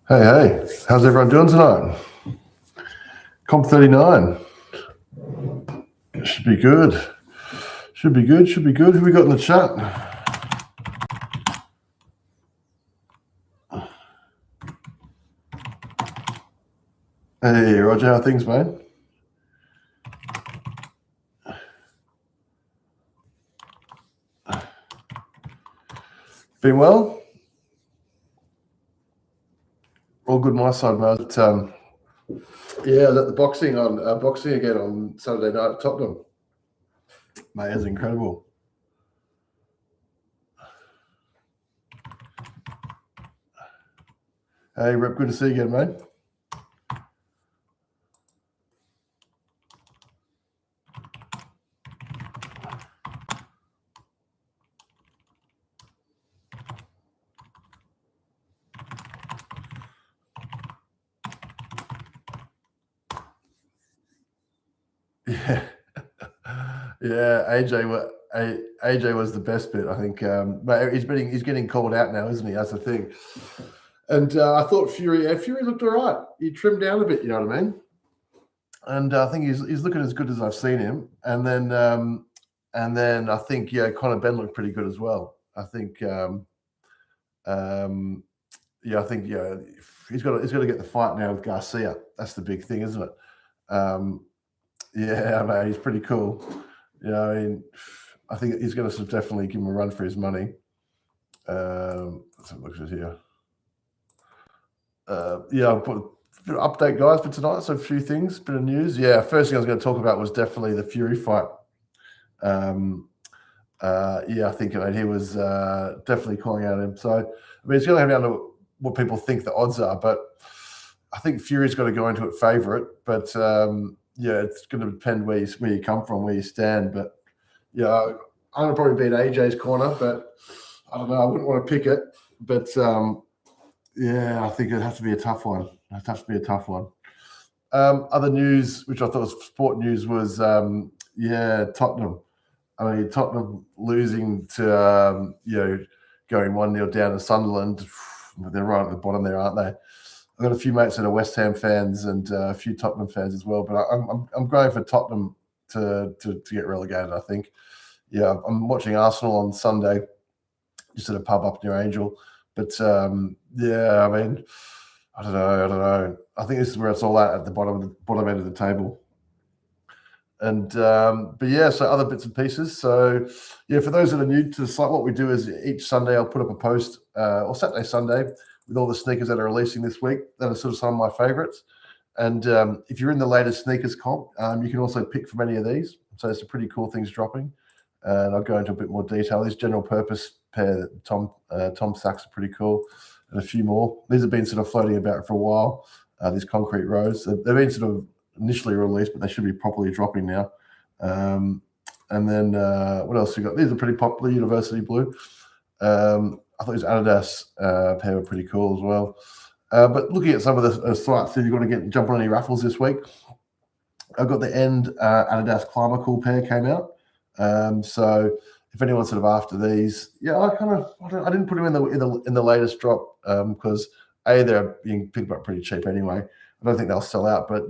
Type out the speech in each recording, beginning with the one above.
Hey, how's everyone doing tonight? Comp 39. Should be good. Should be good. Who we got in the chat? Hey, Roger, how are things, mate? Been well? All good my side, mate. Yeah, the boxing again on Saturday night at Tottenham. Mate, it's incredible. Hey, Rep, good to see you again, mate. Yeah, yeah. AJ was the best bit, I think. But he's getting called out now, isn't he? That's the thing. And I thought Fury looked all right. He trimmed down a bit, you know what I mean? And I think he's looking as good as I've seen him. And then I think Conor Benn looked pretty good as well. I think he's got to get the fight now with Garcia. That's the big thing, isn't it? Yeah, mate, he's pretty cool. I think he's going to definitely give him a run for his money. Let's have a look at it here. I'll put update, guys, for tonight. So a few things, bit of news. Yeah, first thing I was going to talk about was definitely the Fury fight. I think he was definitely calling out him. So I mean, it's going to come down to what people think the odds are, but I think Fury's got to go into it favourite. But it's going to depend where you come from, where you stand. But I'm going to probably be in AJ's corner, but I don't know. I wouldn't want to pick it, but. I think it'd have to be a tough one. Other news, which I thought was sport news, was Tottenham. I mean, Tottenham losing to going 1-0 down to Sunderland. They're right at the bottom there, aren't they? I've got a few mates that are West Ham fans and a few Tottenham fans as well. But I'm going for Tottenham to get relegated. I think. Yeah, I'm watching Arsenal on Sunday, just at a pub up near Angel. But I mean, I don't know. I think this is where it's all at the bottom end of the table. And so other bits and pieces. So for those that are new to the site, what we do is each Sunday I'll put up a post, or Saturday, Sunday, with all the sneakers that are releasing this week. That are sort of some of my favorites. And if you're in the latest sneakers comp, you can also pick from any of these. So there's some pretty cool things dropping. And I'll go into a bit more detail. This general purpose pair that Tom Sachs are pretty cool, and a few more. These have been sort of floating about for a while. These concrete rows, they've been sort of initially released, but they should be properly dropping now. And then what else we got? These are pretty popular. University blue. I thought these Adidas pair were pretty cool as well. But looking at some of the sites, if you're going to jump on any raffles this week, I've got the End Adidas Climber Cool pair came out. So if anyone's sort of after these, I didn't put them in the latest drop because they're being picked up pretty cheap anyway. I don't think they'll sell out, but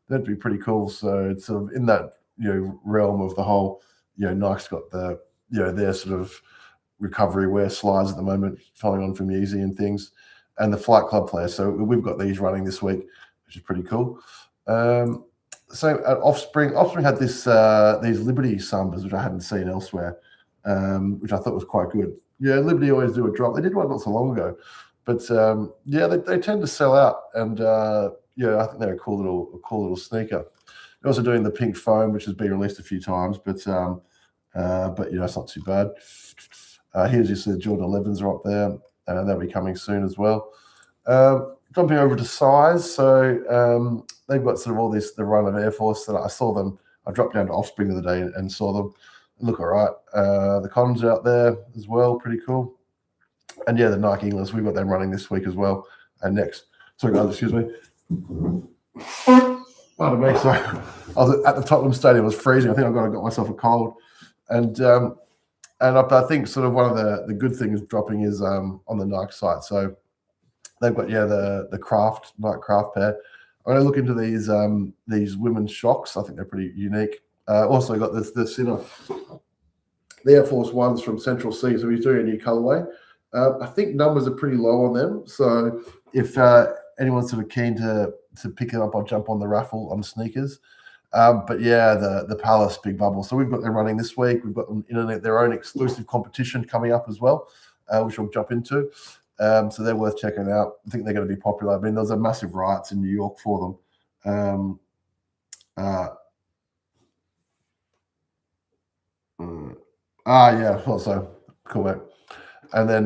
that'd be pretty cool. So it's sort of in that realm of the whole Nike's got the their sort of recovery wear slides at the moment, following on from Yeezy and things, and the Flight Club players. So we've got these running this week, which is pretty cool. So at Offspring had these Liberty Sambas, which I hadn't seen elsewhere, which I thought was quite good. Yeah, Liberty always do a drop. They did one not so long ago, but they tend to sell out, and I think they're a cool little sneaker. They're also doing the pink foam, which has been released a few times, but it's not too bad. Here's just the Jordan 11s are up there, and they'll be coming soon as well. Jumping over to Size, so they've got sort of the run of Air Force that I saw them. I dropped down to Offspring the other day and saw them. They look all right. The Cons are out there as well, pretty cool. And the Nike English, we've got them running this week as well. And next, sorry guys, excuse me. Pardon me, sorry. I was at the Tottenham Stadium. It was freezing. I think I got myself a cold. And I think sort of one of the good things dropping is on the Nike site. So They've got the craft Nike craft pair. I'm going to look into these women's shocks. I think they're pretty unique. Also got the Sinner, the Air Force Ones from Central Sea. So he's doing a new colorway. I think numbers are pretty low on them. So if anyone's sort of keen to pick it up, I'll jump on the raffle on sneakers. But yeah, the Palace Big Bubble. So we've got them running this week. We've got them in their own exclusive competition coming up as well, which we'll jump into. So they're worth checking out. I think they're going to be popular. I mean, there was a massive riots in New York for them. Yeah, also cool, mate. And then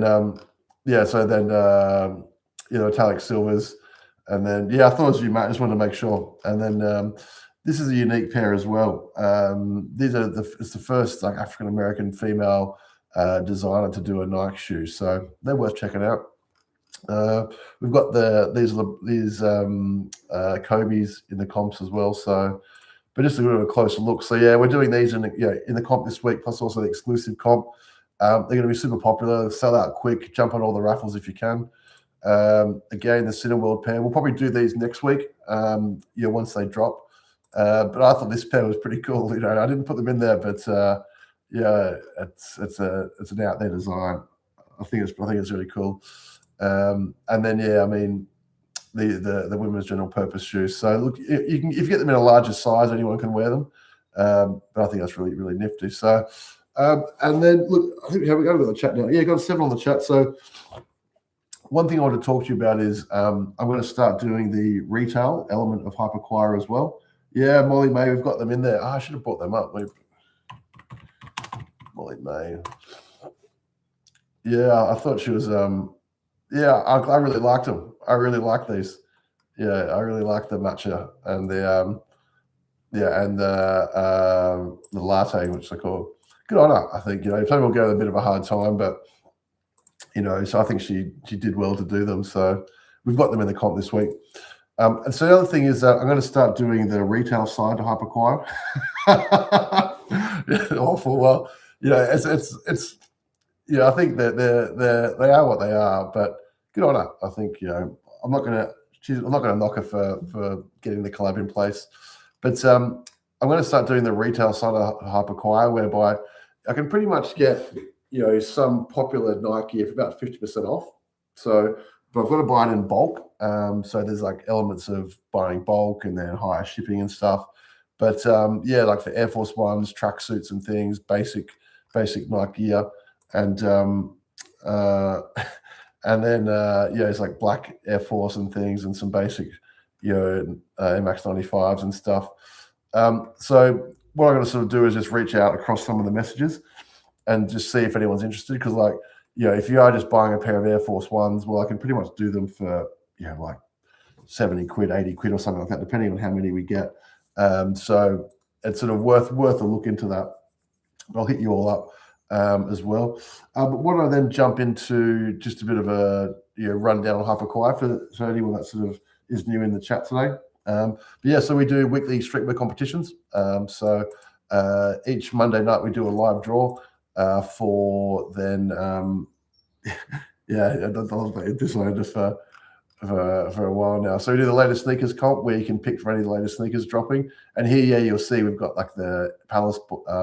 metallic silvers, and then I thought it was you, Matt. I just wanted to make sure. And then this is a unique pair as well. It's the first like African American female designer to do a Nike shoe, so they're worth checking out. We've got these Kobe's in the comps as well. So, but just a bit of a closer look. So yeah, we're doing these in the comp this week, plus also the exclusive comp. They're going to be super popular. Sell out quick. Jump on all the raffles if you can. Again, the Cineworld pair. We'll probably do these next week. Once they drop. But I thought this pair was pretty cool. I didn't put them in there, but it's an out there design. I think it's really cool. And then I mean the women's general purpose shoes. So look, if you get them in a larger size, anyone can wear them. But I think that's really, really nifty. So and then look, I think we've got the chat now. Yeah, got 7 on the chat. So one thing I want to talk to you about is I'm going to start doing the retail element of Hyperquire as well. Yeah, Molly May, we've got them in there. I should have brought them up. Molly May. Yeah, I thought she was. I really liked them. I really like these. Yeah, I really like the matcha and the the latte, which they call. Good on her. I think people will go a bit of a hard time, but so I think she did well to do them. So we've got them in the comp this week. And so the other thing is that I'm going to start doing the retail side to Hyperquire. Awful. Well, it's I think that they are what they are, but good on her. I think I'm not going to knock her for getting the collab in place, but I'm going to start doing the retail side of Hyperquire, whereby I can pretty much get some popular Nike for about 50% off. So, but I've got to buy it in bulk. So there's like elements of buying bulk and then higher shipping and stuff. But like for Air Force Ones, tracksuits and things, basic Nike gear, and then it's like black Air Force and things, and some basic MX 95s and stuff. So what I'm going to sort of do is just reach out across some of the messages and just see if anyone's interested, because if you are just buying a pair of Air Force Ones, well, I can pretty much do them for like 70 quid, 80 quid or something like that, depending on how many we get. So it's sort of worth a look into that. I'll hit you all up as well. But why don't I then jump into just a bit of a rundown on Hyperquire for anyone that sort of is new in the chat today. So we do weekly streetwear competitions. So each Monday night we do a live draw for then this one just for a while now. So we do the latest sneakers comp, where you can pick for any of the latest sneakers dropping. And here, you'll see we've got like the Palace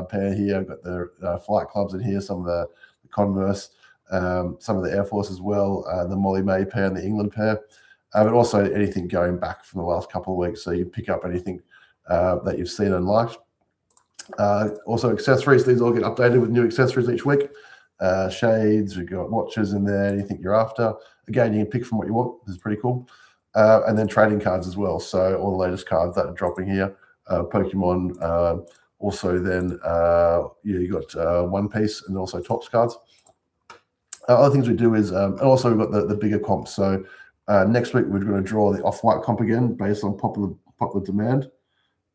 pair here. We've got the Flight Clubs in here, some of the Converse, some of the Air Force as well, the Molly May pair and the England pair. But also anything going back from the last couple of weeks. So you pick up anything that you've seen and liked. Also accessories, these all get updated with new accessories each week. Shades, we've got watches in there, anything you're after. Again, you can pick from what you want. This is pretty cool. And then trading cards as well. So all the latest cards that are dropping here. Pokemon, also then you got One Piece and also Topps cards. Other things we do is, and also we've got the bigger comps. So next week we're going to draw the Off-White comp again based on popular demand.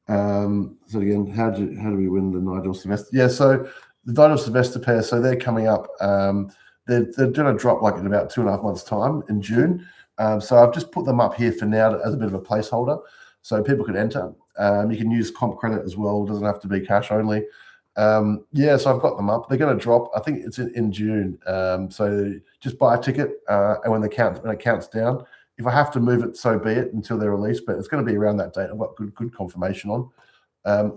So again, how do we win the Nigel Sylvester? Yeah, so the Nigel Sylvester pair, so they're coming up. They're going to drop like in about 2.5 months' time in June. So I've just put them up here for now as a bit of a placeholder, so people can enter. You can use comp credit as well. It doesn't have to be cash only. Yeah, so I've got them up. They're going to drop. I think it's in June. So just buy a ticket, and when it counts down, if I have to move it, so be it until they're released. But it's going to be around that date. I've got good confirmation on.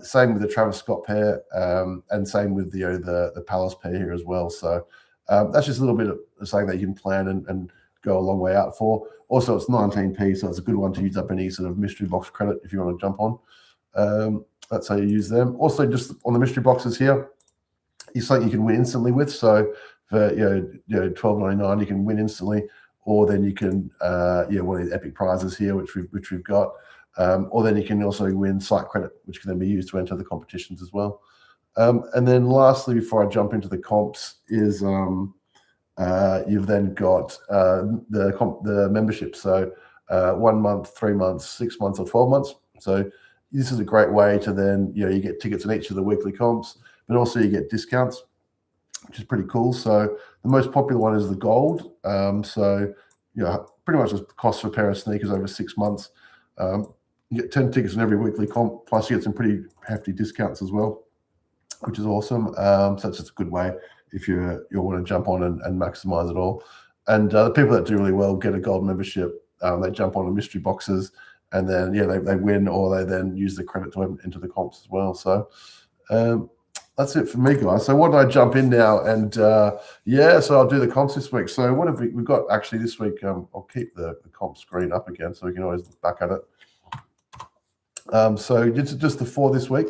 Same with the Travis Scott pair, and same with the Palace pair here as well. So that's just a little bit of something that you can plan and go a long way out for. Also, it's 19p, so it's a good one to use up any sort of mystery box credit if you want to jump on. That's how you use them. Also, just on the mystery boxes here, it's something you can win instantly with. So for $12.99, you can win instantly, or then you can one of the epic prizes here, which we've got, or then you can also win site credit, which can then be used to enter the competitions as well. And then lastly, before I jump into the comps, is you've then got the membership. So 1 month, 3 months, 6 months, or 12 months. So this is a great way to then, you get tickets in each of the weekly comps, but also you get discounts, which is pretty cool. So the most popular one is the gold. So pretty much the cost for a pair of sneakers over 6 months. You get 10 tickets in every weekly comp, plus you get some pretty hefty discounts as well, which is awesome. So it's just a good way if you want to jump on and maximize it all. And the people that do really well get a gold membership. They jump on the mystery boxes, and then they win, or they then use the credit to enter the comps as well. So that's it for me, guys. So what did I jump in now? And so I'll do the comps this week. So what have we've got actually this week? I'll keep the comp screen up again so we can always look back at it. So just the 4 this week.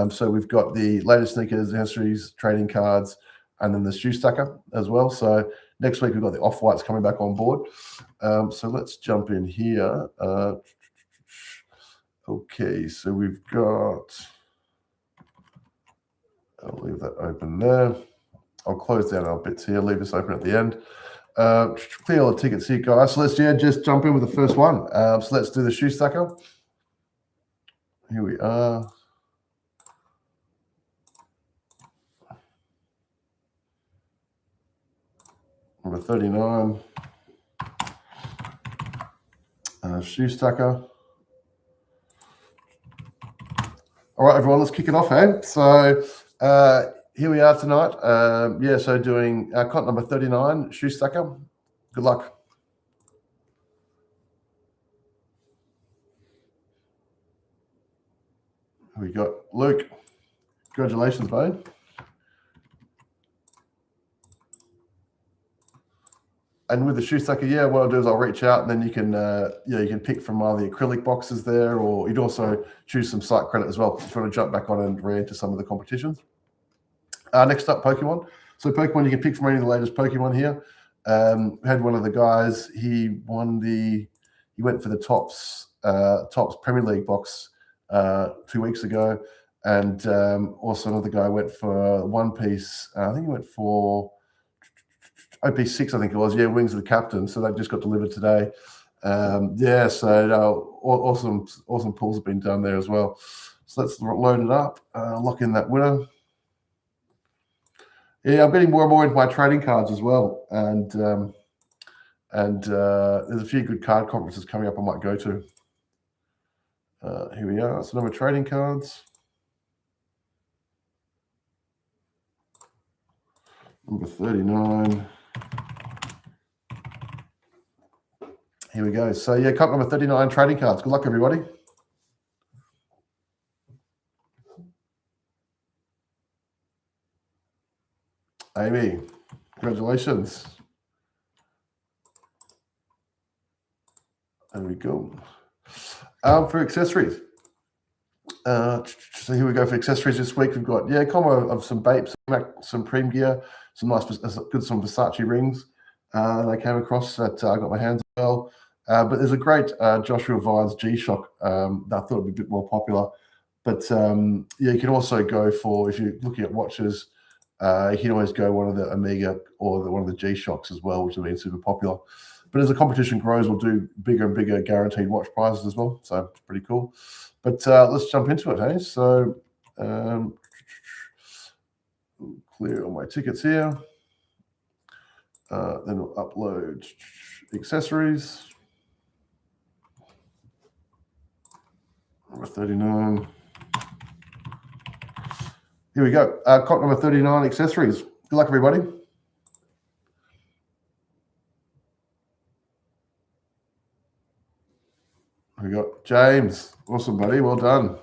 So we've got the latest sneakers, accessories, trading cards, and then the shoe stacker as well. So next week we've got the Off-Whites coming back on board. So let's jump in here. Okay, so we've got, I'll leave that open there. I'll close down our bits here, leave this open at the end. Clear all the tickets here, guys. So let's just jump in with the first one. So let's do the shoe stacker. Here we are. Number 39. Shoe stacker. All right, everyone, let's kick it off, hey? So here we are tonight. So doing cot number 39, shoe stacker. Good luck. We got Luke. Congratulations, mate. And with the shoe stacker, what I'll do is I'll reach out, and then you can you can pick from either the acrylic boxes there, or you'd also choose some site credit as well if you want to jump back on and re-enter some of the competitions. Next up, Pokemon. So Pokemon, you can pick from any of the latest Pokemon here. Had one of the guys, he went for the Topps Premier League box 2 weeks ago, and also another guy went for One Piece. I think he went for OP6, I think it was. Wings of the Captain. So that just got delivered today. So awesome pulls have been done there as well. So let's load it up, lock in that winner. I'm getting more and more into my trading cards as well, and there's a few good card conferences coming up I might go to. Here we are. So number trading cards. Number 39. Here we go. So cup number 39, trading cards. Good luck, everybody. Amy, congratulations. There we go. For accessories. So here we go for accessories this week. We've got a combo of some Bapes, some Prem gear, some Versace rings that I came across that I got my hands on well. But there's a great Joshua Vines G-Shock that I thought would be a bit more popular. But you can also go for, if you're looking at watches, you can always go one of the Omega or one of the G-Shocks as well, which have been super popular. But as the competition grows, we'll do bigger and bigger guaranteed watch prizes as well. So it's pretty cool. But let's jump into it, hey? So clear all my tickets here. Then we'll upload accessories. Number 39. Here we go. Comp number 39, accessories. Good luck, everybody. We got James. Awesome, buddy. Well done.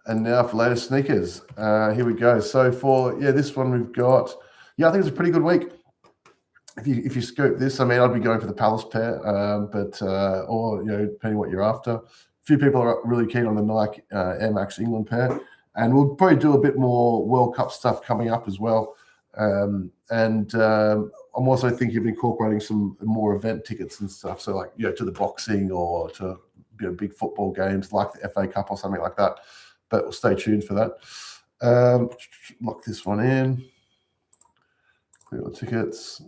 And now for latest sneakers. Here we go. So for this one we've got. I think it's a pretty good week. If you scope this, I mean, I'd be going for the Palace pair, or depending what you're after. A few people are really keen on the Nike Air Max England pair, and we'll probably do a bit more World Cup stuff coming up as well. I'm also thinking of incorporating some more event tickets and stuff. So like to the boxing or to big football games like the FA Cup or something like that. But we'll stay tuned for that. Lock this one in. Clear the tickets.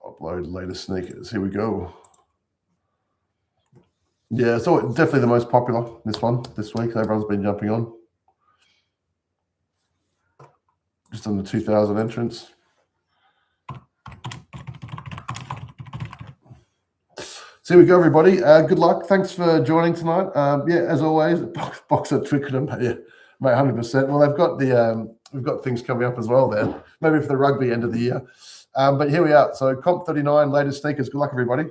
Upload latest sneakers. Here we go. Yeah, so definitely the most popular, this one, this week. Everyone's been jumping on. Just on the 2,000 entrants. So here we go, everybody. Good luck. Thanks for joining tonight. As always, box at Twickenham. Yeah, mate, 100%. Well, they've got we've got things coming up as well there. Maybe for the rugby end of the year. But here we are. So Comp 39, latest sneakers. Good luck, everybody.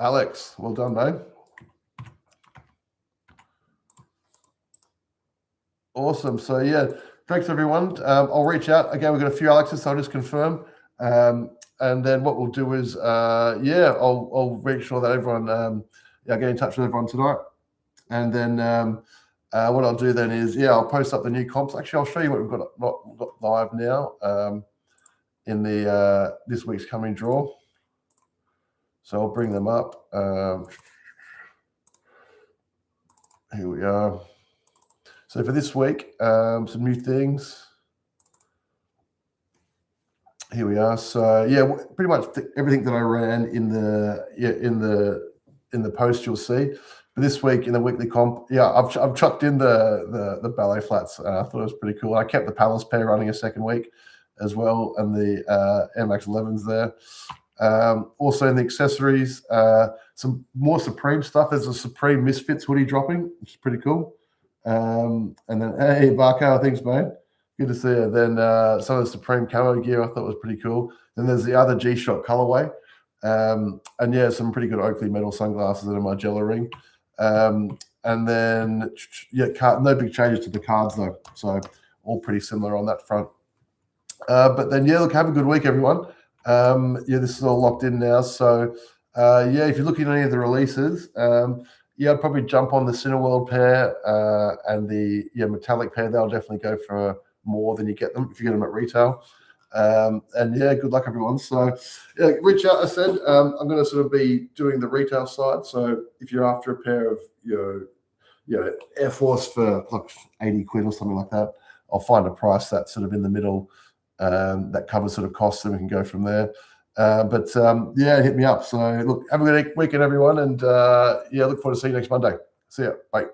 Alex, well done, mate. Awesome. So thanks everyone. I'll reach out again. We've got a few Alexes, so I'll just confirm. And then what we'll do is, I'll make sure that everyone, get in touch with everyone tonight. And then what I'll do then is, I'll post up the new comps. Actually, I'll show you what we've got live now in the this week's coming draw. So I'll bring them up. Here we are. So for this week, some new things. Here we are. So pretty much everything that I ran in the post you'll see. But this week in the weekly comp, I've chucked in the ballet flats. I thought it was pretty cool. I kept the Palace pair running a second week as well, and the Air Max 11s there. Also in the accessories, some more Supreme stuff. There's a Supreme Misfits hoodie dropping, which is pretty cool. And then, hey, Barco, thanks, mate. Good to see you. Then some of the Supreme camo gear I thought was pretty cool. Then there's the other G-Shock colorway. And some pretty good Oakley metal sunglasses that are my Margiela ring. And then, no big changes to the cards though. So all pretty similar on that front. But then, look, have a good week, everyone. This is all locked in now. So, if you're looking at any of the releases, I'd probably jump on the Cineworld pair and the metallic pair. They'll definitely go for more than you get them if you get them at retail. Good luck, everyone. So, reach out. I said I'm going to sort of be doing the retail side. So, if you're after a pair of Air Force for like 80 quid or something like that, I'll find a price that's sort of in the middle that covers sort of costs, and we can go from there. Hit me up. So, look, have a good weekend, everyone, and look forward to seeing you next Monday. See ya. Bye.